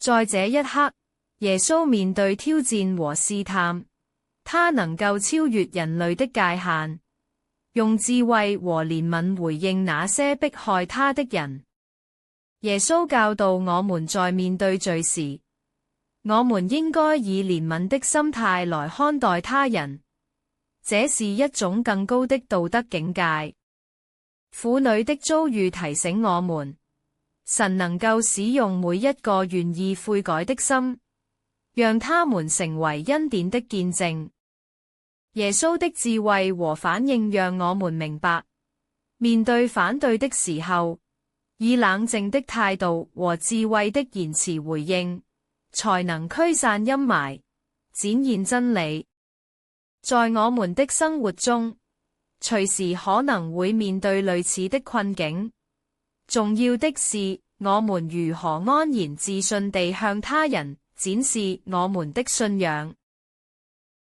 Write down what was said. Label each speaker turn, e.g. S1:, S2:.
S1: 在這一刻，耶穌面對挑戰和試探，他能夠超越人類的界限，用智慧和憐憫回應那些迫害他的人。耶穌教導我們在面對罪時，我們應該以憐憫的心態來看待他人，這是一種更高的道德境界。婦女的遭遇提醒我們，神能夠使用每一個願意悔改的心，讓他們成為恩典的見證。耶穌的智慧和反應讓我們明白，面對反對的時候，以冷靜的態度和智慧的言辭回應，才能驅散陰霾，展現真理。在我們的生活中，隨時可能會面對類似的困境。重要的是，我們如何安然自信地向他人展示我們的信仰。